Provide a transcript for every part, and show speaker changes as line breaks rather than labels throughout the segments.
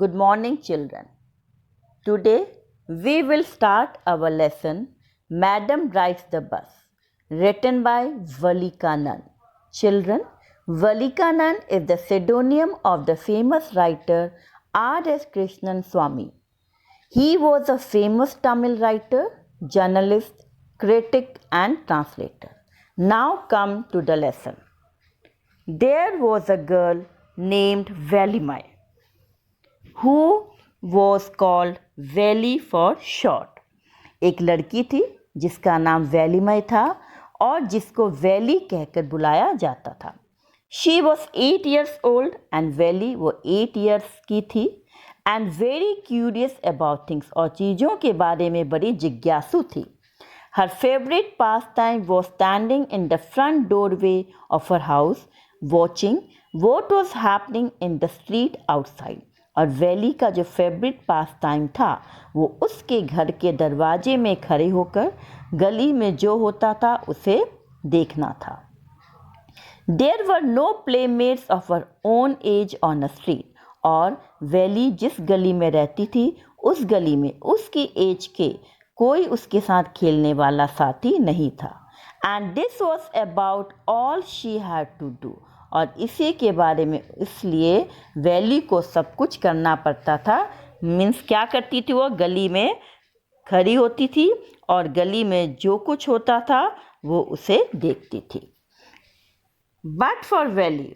Good morning, children. Today we will start our lesson Madam Rides the Bus, written by Valika Nand. Children, Valika Nand is the pseudonym of the famous writer R.S. Krishnan Swamy. He was a famous Tamil writer, journalist, critic, and translator. Now come to the lesson. There was a girl named Valimai, who was called valley for short. एक लड़की थी जिसका नाम वैलीमय था और जिसको valley कहकर बुलाया जाता था। She was 8 years old and valley वो 8 years की थी and very curious about things और चीज़ों के बारे में बड़ी जिज्ञासु थी। हर favourite pass time was standing in the front doorway of her house watching what was happening in the street outside. और वैली का जो फेवरेट पास टाइम था वो उसके घर के दरवाजे में खड़े होकर गली में जो होता था उसे देखना था। There were no playmates of her own age on a street. और वैली जिस गली में रहती थी उस गली में उसकी एज के कोई उसके साथ खेलने वाला साथी नहीं था। And this was about all she had to do. और इसी के बारे में इसलिए वैली को सब कुछ करना पड़ता था। मीन्स क्या करती थी, वो गली में खड़ी होती थी और गली में जो कुछ होता था वो उसे देखती थी। But for Valli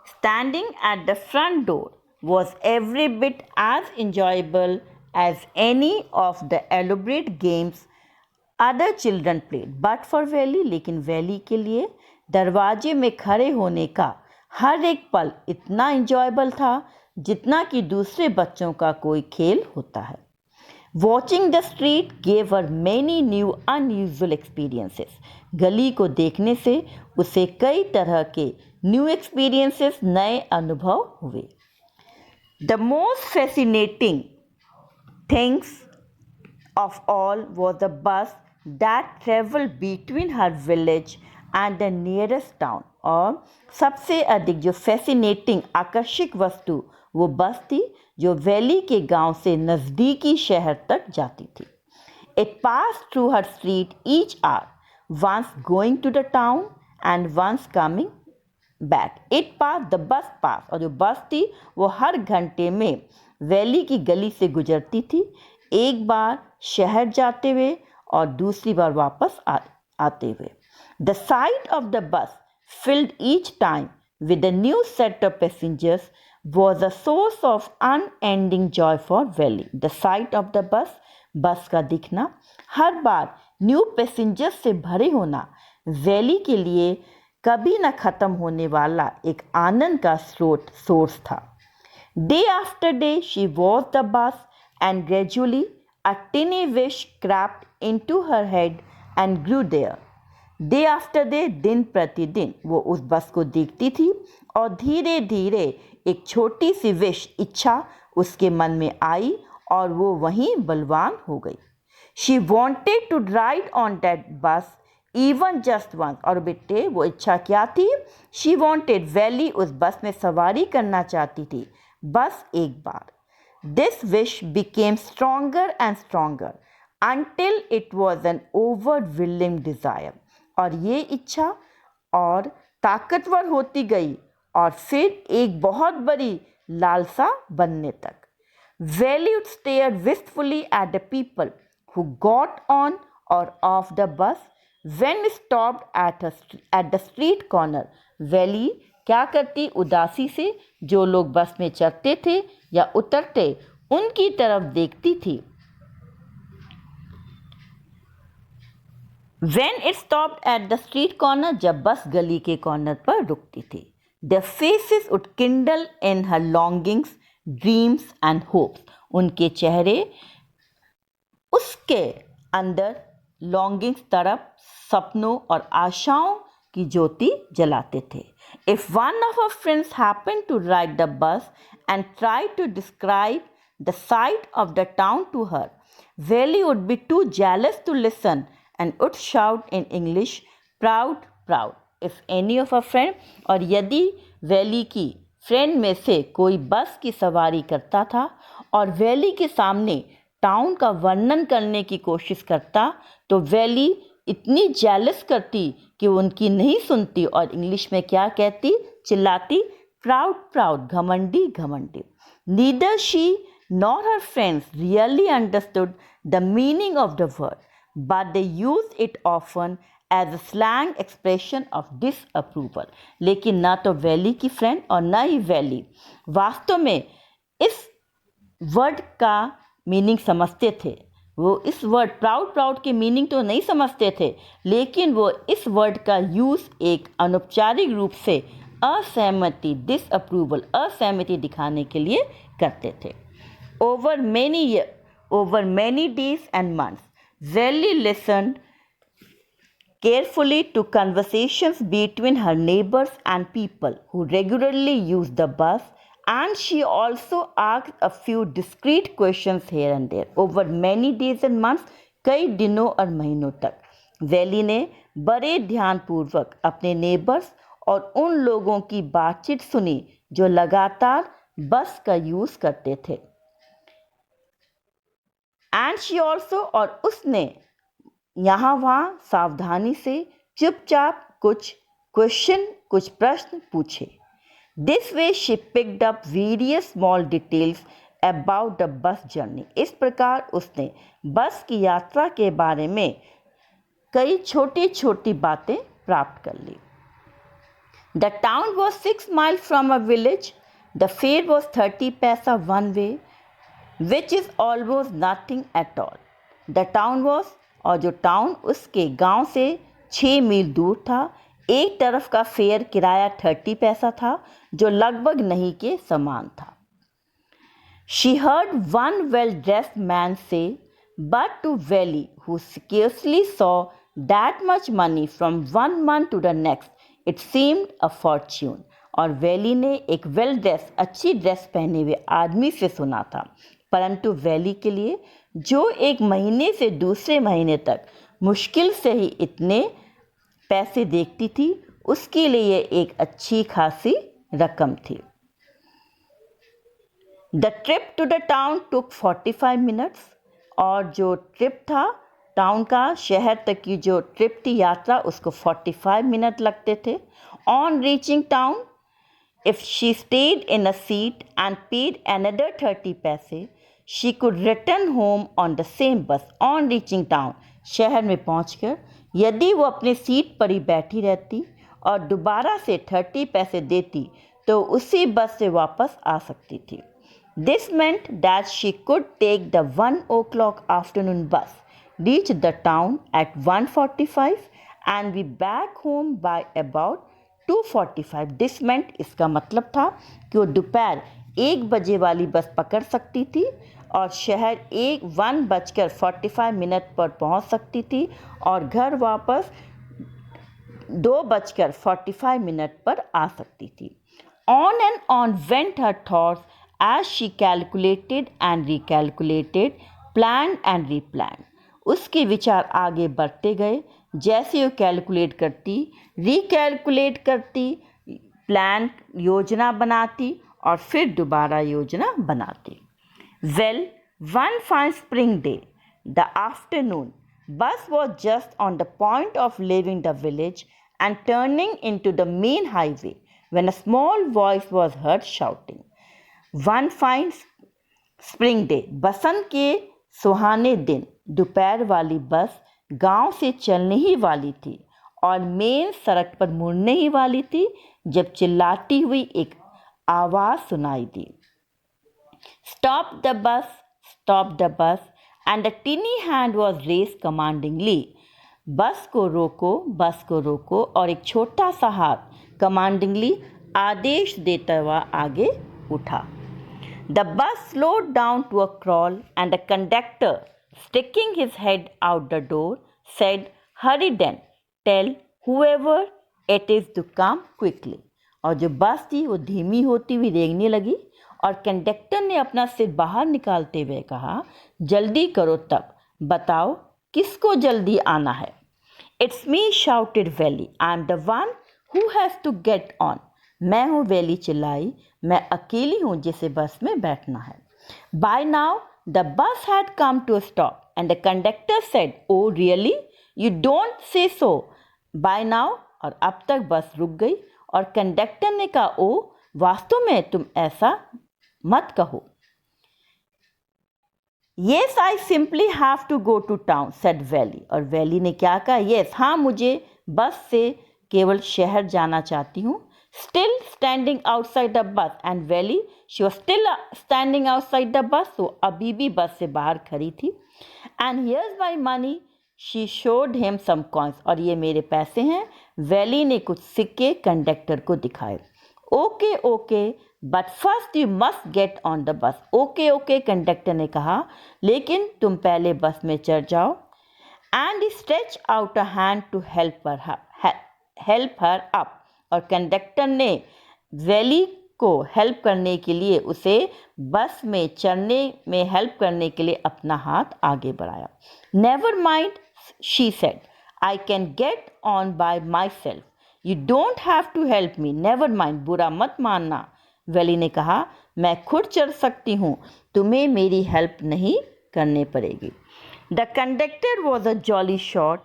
standing at the front door was every bit as enjoyable as any of the elaborate games other children played. But for Valli, लेकिन वैली के लिए दरवाजे में खड़े होने का हर एक पल इतना इंजॉयबल था जितना कि दूसरे बच्चों का कोई खेल होता है। Watching the street gave her many new unusual experiences. गली को देखने से उसे कई तरह के न्यू एक्सपीरियंसेस, नए अनुभव हुए। The most fascinating things of all was a bus that traveled between her village and the nearest town। और सबसे अधिक जो फैसिनेटिंग आकर्षक वस्तु वो बस थी जो वैली के गांव से नज़दीकी शहर तक जाती थी। It passed through her street each hour, once going to the town and once coming back। It passed, the bus passed, और जो बस थी वो हर घंटे में वैली की गली से गुजरती थी, एक बार शहर जाते हुए और दूसरी बार वापस आते हुए। The site of the bus field each time with a new set of passengers was a source of unending Joy for valley. The site of the bus, बस का दिखना, हर बार न्यू पैसेंजर्स से भरे होना वैली के लिए कभी न ख़त्म होने वाला एक आनंद का सोर्स था। Day after day she watch the bus and gradually a tiny wish crept into her head and grew there। Day after day, दिन प्रतिदिन वो उस बस को देखती थी और धीरे धीरे एक छोटी सी विश, इच्छा उसके मन में आई और वो वहीं बलवान हो गई। She wanted to ride on that bus even just once. और बेटे वो इच्छा क्या थी? शी वॉन्टेड, वैली उस बस में सवारी करना चाहती थी बस एक बार। This wish became stronger and stronger until it was an overwhelming desire। और ये इच्छा और ताकतवर होती गई और फिर एक बहुत बड़ी लालसा बनने तक। Valley would stare wistfully at the people who got on or off the bus when stopped at the street corner। Valley क्या करती? उदासी से जो लोग बस में चढ़ते थे या उतरते उनकी तरफ देखती थी। When it stopped at the street corner, जब बस गली के कॉर्नर पर रुकती थी। Their faces would kindle in her longings, dreams and hopes। उनके चेहरे उसके अंदर लॉन्गिंग्स, तड़प, सपनों और आशाओं की ज्योति जलाते थे। If one of her friends happened to ride the bus and tried to describe the sight of the town to her, Valley would be too jealous to listen and would shout in English, proud, proud। If any of her friend, और यदि valley की friend में से कोई बस की सवारी करता था और वैली के सामने टाउन का वर्णन करने की कोशिश करता तो वैली इतनी जेलस करती कि वो उनकी नहीं सुनती और इंग्लिश में क्या कहती, चिल्लाती, प्राउड प्राउड, घमंडी घमंडी। Neither she nor her friends really understood the meaning of the word, but they used it often as a slang expression of disapproval. लेकिन ना तो वैली की फ्रेंड और ना ही वैली वास्तव में इस वर्ड का मीनिंग समझते थे। वो इस वर्ड प्राउड प्राउड के मीनिंग तो नहीं समझते थे, लेकिन वो इस वर्ड का यूज़ एक अनौपचारिक रूप से असहमति, डिसअप्रूवल, असहमति दिखाने के लिए करते थे। Over many days and months, Welly listened carefully to conversations between her neighbors and people who regularly used the bus, and she also asked a few discreet questions here and there. Over many days and months, कई दिनों और महीनों तक valley ने बड़े ध्यानपूर्वक अपने neighbours और उन लोगों की बातचीत सुनी जो लगातार बस का यूज़ करते थे। एंड शी ऑल्सो, और उसने यहाँ वहाँ सावधानी से चुपचाप कुछ प्रश्न पूछे। This way she picked up various small details about the bus journey. इस प्रकार उसने बस की यात्रा के बारे में कई छोटी छोटी बातें प्राप्त कर ली। The town was 6 miles from a village. The fare was 30 paisa one way, which is almost nothing at all. The town was, और जो टाउन उसके गांव से 6 मील दूर था। एक तरफ का फेयर किराया 30 पैसा था जो लगभग नहीं के समान था। She heard one well-dressed man say, but to Welly, who scarcely saw that much money from one month to the next, it seemed a fortune. और वैली ने एक वेल ड्रेस, अच्छी ड्रेस पहने हुए आदमी से सुना था, परंतु वैली के लिए जो एक महीने से दूसरे महीने तक मुश्किल से ही इतने पैसे देखती थी, उसके लिए एक अच्छी खासी रकम थी। The trip to the town took 45 minutes, और जो ट्रिप था टाउन का, शहर तक की जो ट्रिप थी, यात्रा, उसको 45 मिनट लगते थे। On reaching town, if she stayed in a seat and paid another 30 पैसे, she could return home on the same bus. On reaching town, शहर में पहुंचकर यदि वो अपने सीट पर ही बैठी रहती और दोबारा से 30 पैसे देती तो उसी बस से वापस आ सकती थी। This meant that she could take the 1 o'clock afternoon bus, reach the town at 1:45 and be back home by about 2:45। This meant, इसका मतलब था कि वो दोपहर 1 बजे वाली बस पकड़ सकती थी और शहर 1:45 पर पहुंच सकती थी और घर वापस 2:45 पर आ सकती थी। On and on went her thoughts as she calculated and recalculated, planned and replanned. उसके विचार आगे बढ़ते गए जैसे वो कैलकुलेट करती, रिकैलकुलेट करती, प्लान, योजना बनाती और फिर दोबारा योजना बनाती। Well, one fine spring day, the afternoon, bus was just on the point of leaving the village and turning into the main highway when a small voice was heard shouting. One fine spring day, बसंत के सुहाने दिन, दोपहर वाली बस गांव से चलने ही वाली थी और मेन सड़क पर मुड़ने ही वाली थी जब चिल्लाती हुई एक आवाज़ सुनाई दी। Stop the bus, stop the bus, and a teeny hand was raised commandingly. बस को रोको, और एक छोटा सा हाथ कमांडिंगली, आदेश देता हुआ आगे उठा। The bus slowed down to a crawl and the conductor, sticking his head out the door, said, "Hurry then, tell whoever it is to come quickly." और जो बस थी वो धीमी होती हुई रेंगने लगी और कंडक्टर ने अपना सिर बाहर निकालते हुए कहा, जल्दी करो, तब बताओ किसको जल्दी आना है। "It's me," shouted Welly. "I'm the one who has to get on." मैं हूँ, वैली चिल्लाई, मैं अकेली हूँ जिसे बस में बैठना है। By now the bus had come to a stop and the conductor said, "Oh really? You don't say so." By now, और अब तक बस रुक गई और कंडक्टर ने कहा, ओ वास्तव में तुम ऐसा मत कहो। Yes, I simply have to go to town, said Valley. और वैली ने क्या कहा? Yes, हाँ, मुझे बस से केवल शहर जाना चाहती हूँ। Still standing outside the bus, and Valley, she was still standing outside the bus. So अभी भी बस से बाहर खड़ी थी। And here's my money. She showed him some coins. और ये मेरे पैसे हैं। वैली ने कुछ सिक्के कंडक्टर को दिखाए। Okay okay, but first you must get on the bus. Okay okay, conductor ने कहा, लेकिन तुम पहले बस में चढ़ जाओ। And he stretch out a hand to help her up. और कंडक्टर ने वैली को हेल्प करने के लिए, उसे बस में चढ़ने में हेल्प करने के लिए अपना हाथ आगे बढ़ाया। Never mind, she said, I can get on by myself. You don't have to help me. Never mind, बुरा मत मानना। वैली ने कहा, मैं खुद चढ़ सकती हूँ, तुम्हें मेरी हेल्प नहीं करनी पड़ेगी। The conductor was a jolly shot,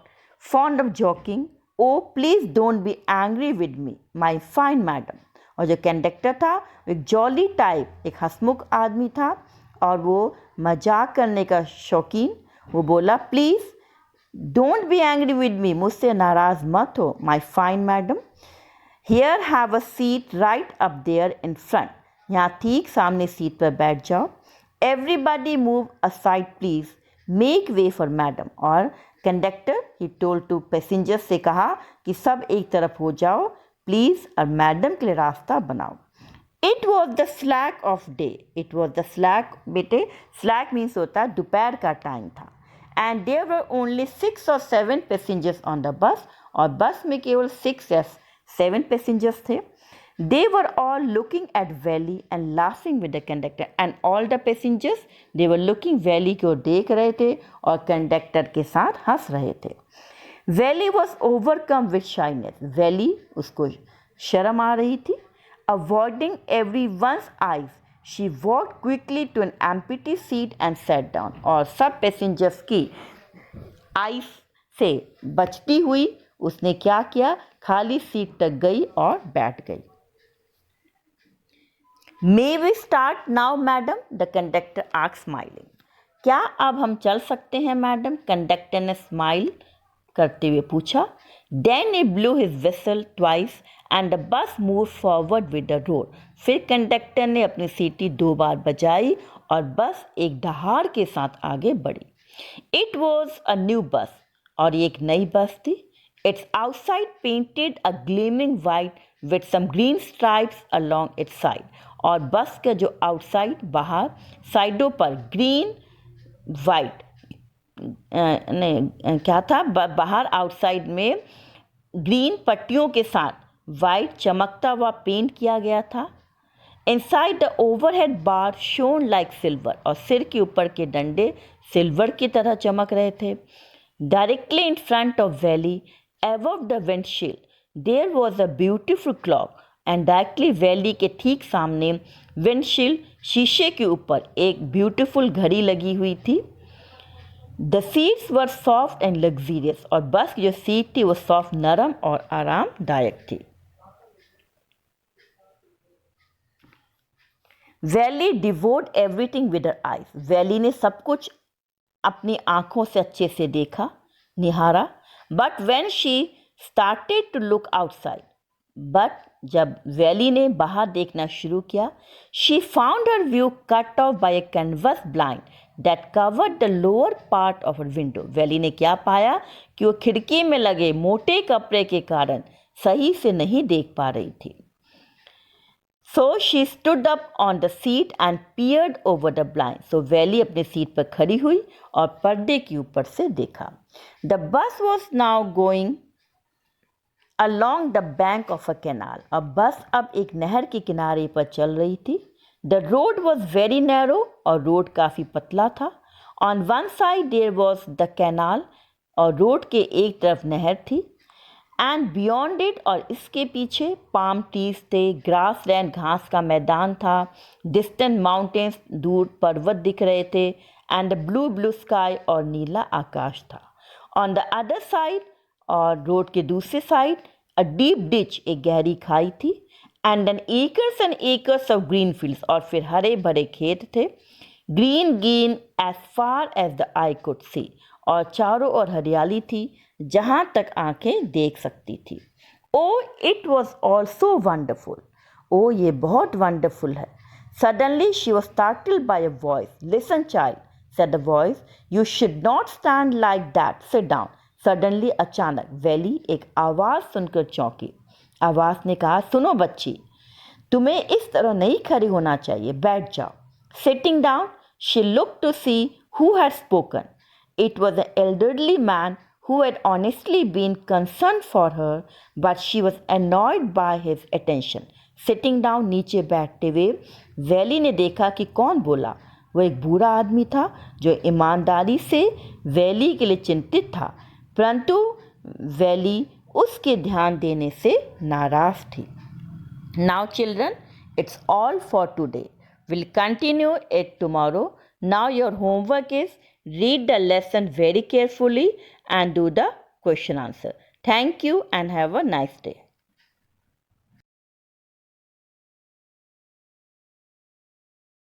fond of joking. Oh please don't be angry with me my fine madam. और जो कंडक्टर था एक जॉली टाइप, एक हंसमुख आदमी था और वो मजाक करने का शौकीन। वो बोला, please don't be angry with me, मुझसे नाराज़ मत हो my fine madam. Here have a seat right up there in front. यहाँ ठीक सामने सीट पर बैठ जाओ। Everybody move aside please, make way for madam. और कंडक्टर ही टोल्ड टू पैसेंजर्स से कहा कि सब एक तरफ हो जाओ प्लीज़ और मैडम के लिए रास्ता बनाओ। It was the slack of day. It was the slack, बेटे स्लैक मीन्स होता है दोपहर का टाइम था। And there were only 6 or 7 passengers on the bus. और बस में केवल 6 या 7 पैसेंजर्स थे। They were all looking at Valli and laughing with the conductor. And all the passengers they were looking, Valli को देख रहे थे और कंडक्टर के साथ हंस रहे थे। Valli was overcome with shyness. Valli, उसको शर्म आ रही थी। Avoiding every one's eyes, she walk quickly to an empty seat and set down. और सब पैसेंजर्स की आइज से बचती हुई उसने क्या किया, खाली सीट तक गई और बैठ गई। May we start now madam, the conductor asked smiling. क्या अब हम चल सकते हैं मैडम? कंडक्टर ने स्माइल करते हुए पूछा। Then he blew his whistle twice and the bus moved forward with the road. फिर कंडक्टर ने अपनी सीटी 2 बार बजाई और बस एक दहाड़ के साथ आगे बढ़ी। It was a new bus, और ये एक नई बस थी। Its outside painted a gleaming white with some green stripes along its side. और बस का जो आउटसाइड, बाहर साइडों पर ग्रीन वाइट क्या था, बाहर आउटसाइड में ग्रीन पट्टियों के साथ वाइट चमकता हुआ पेंट किया गया था। Inside the overhead bar shown like silver. और सिर के ऊपर के डंडे सिल्वर की तरह चमक रहे थे। Directly in front of Valley, above the windshield, there was a beautiful clock. And directly Valley के ठीक सामने विंडशील्ड, शीशे के ऊपर एक ब्यूटिफुल घड़ी लगी हुई थी। The seats were soft and luxurious. और बस की जो सीट थी वो सॉफ्ट, नरम और आरामदायक थी। Valli devoured everything with her eyes. Valli ने सब कुछ अपनी आंखों से अच्छे से देखा, निहारा। But when she started to look outside, but जब वैली ने बाहर देखना शुरू किया, she found her view cut off by a canvas blind that covered the lower part of her window. Valley ने क्या पाया कि वो खिड़की में लगे मोटे कपड़े के कारण सही से नहीं देख पा रही थी। So she stood up on the seat and peered over the blind. So valley अपनी सीट पर खड़ी हुई और पर्दे के ऊपर से देखा। The bus was now going along the bank of a canal. अब बस अब एक नहर के किनारे पर चल रही थी। The road was very narrow, और रोड काफ़ी पतला था। On one side there was the canal, और रोड के एक तरफ नहर थी। एंड बियॉन्ड इट, और इसके पीछे पाम ट्रीज थे, ग्रास लैंड, घास का मैदान था, डिस्टेंट माउंटेन्स, दूर पर्वत दिख रहे थे, एंड ब्लू ब्लू स्काई, और नीला आकाश था. ऑन द अदर साइड, और रोड के दूसरे साइड, अ डीप डिच, एक गहरी खाई थी, and an acres of green fields, और फिर हरे भरे खेत थे, green green as far as the eye could see, और चारों ओर हरियाली थी जहाँ तक आंखें देख सकती थी. Oh it was all so wonderful. Oh ये बहुत वंडरफुल है. Suddenly she was startled by a voice. Listen child, said the voice, you should not stand like that. Sit down. Suddenly, अचानक वैली एक आवाज़ सुनकर चौंकी. आवाज़ ने कहा, सुनो बच्ची, तुम्हें इस तरह नहीं खड़ी होना चाहिए, बैठ जाओ. Sitting down, she looked to see who had spoken. It was an elderly man who had honestly been concerned for her, but she was annoyed by his attention. Sitting down, नीचे बैठते हुए वैली ने देखा कि कौन बोला. वो एक बूढ़ा आदमी था जो ईमानदारी से वैली के लिए चिंतित था, परंतु वैली उसके ध्यान देने से नाराज थी. Now children, it's all for today. We'll continue it tomorrow. Now your homework is read the lesson very carefully and do the question answer. Thank you and have a nice day.